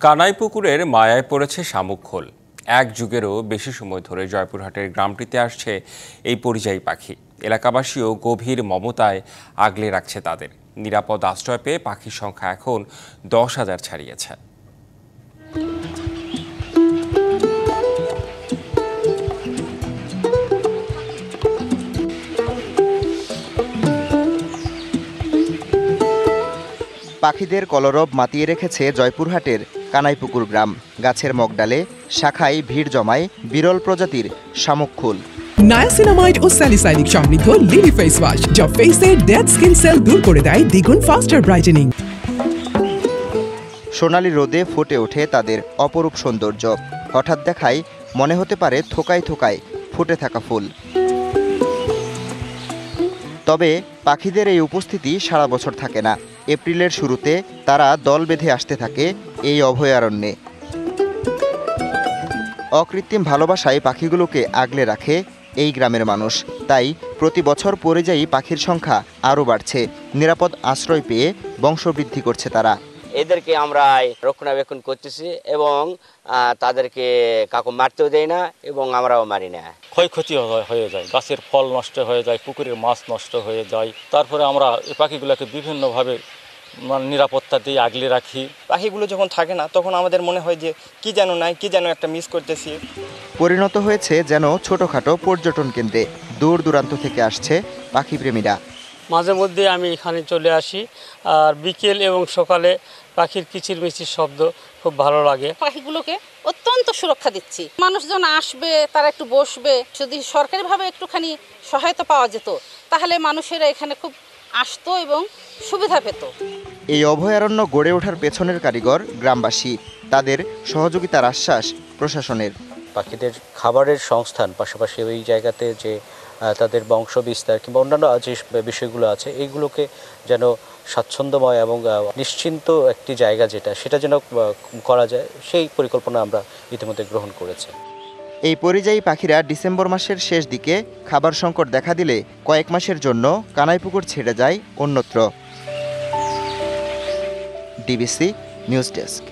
কানাইপুকুরের মায়ায় পড়েছে শামুক খোল। এক যুগেরও বেশি সময় ধরে জয়পুরহাটের গ্রামটিতে আসছে এই পরিযায়ী পাখি। এলাকাবাসীও গভীর মমতায় আগলে রাখছে তাদের। নিরাপদ আশ্রয় পেয়ে পাখির সংখ্যা এখন 10,000 ছাড়িয়েছে। পাখিদের কলরব মাতিয়ে রেখেছে জয়পুরহাটের কানাইপুকুর গ্রাম। গাছের মগডালে শাখায় ভিড় জমায় বিরল প্রজাতির শামুক খোল। নায়াসিনামাইড ও স্যালিসাইলিক সমৃদ্ধ লিলি ফেস ওয়াশ, যা ফেসের ডেড স্কিন সেল দূর করে দেয় দ্বিগুণ ফাস্টার ব্রাইটেনিং। সোনালি রোদে ফুটে ওঠে তাদের অপরূপ সৌন্দর্য। হঠাৎ দেখায় মনে হতে পারে থোকায় থোকায় ফুটে থাকা ফুল। তবে পাখিদের এই উপস্থিতি সারা বছর থাকে না। এপ্রিলের শুরুতে তারা দল বেঁধে আসতে থাকে এই অভয়ারণ্যে। অকৃত্রিম ভালোবাসায় পাখিগুলোকে আগলে রাখে এই গ্রামের মানুষ। তাই প্রতি বছর পরিযায়ী পাখির সংখ্যা আরও বাড়ছে। নিরাপদ আশ্রয় পেয়ে বংশবৃদ্ধি করছে তারা। এদেরকে আমরা রক্ষণাবেক্ষণ করতেছি এবং তাদেরকে কাউকে মারতেও দেয় না এবং আমরাও মারি না। ক্ষয়ক্ষতি হয়ে যায়, গাছের ফল নষ্ট হয়ে যায়, পুকুরের মাছ নষ্ট হয়ে যায়। তারপরে আমরা এই পাখিগুলোকে বিভিন্নভাবে নিরাপত্তা দিয়ে আগলে রাখি। পাখিগুলো যখন থাকে না তখন আমাদের মনে হয় যে কি যেন নাই, কি যেন একটা মিস করতেছি। পরিণত হয়েছে যেন ছোটখাটো পর্যটন কেন্দ্রে। দূর দূরান্ত থেকে আসছে পাখিপ্রেমীরা। মাঝে মধ্যে আমি এখানে চলে আসি, আর বিকেল এবং সকালে পাখির কিচিরমিচির শব্দ খুব ভালো লাগে। পাখিগুলোকে অত্যন্ত সুরক্ষা দিচ্ছি। মানুষজন আসবে, তারা একটু বসবে। যদি সরকারিভাবে একটুখানি সহায়তা পাওয়া যেত তাহলে মানুষেরা এখানে খুব আসতো এবং সুবিধা পেত। এই অভয়ারণ্য গড়ে ওঠার পেছনের কারিগর গ্রামবাসী। তাদের সহযোগিতার আশ্বাস প্রশাসনের। পাখিদের খাবারের সংস্থান, পাশাপাশি ওই জায়গাতে যে তাদের বংশ বিস্তার কিংবা অন্যান্য যে বিষয়গুলো আছে এইগুলোকে যেন স্বাচ্ছন্দ্যময় এবং নিশ্চিন্ত একটি জায়গা সেটা যেন করা যায়, সেই পরিকল্পনা আমরা ইতিমধ্যে গ্রহণ করেছি। এই পরিযায়ী পাখিরা ডিসেম্বর মাসের শেষ দিকে খাবার সংকট দেখা দিলে কয়েক মাসের জন্য কানাইপুকুর ছেড়ে যায় অন্যত্র। DBC news desk.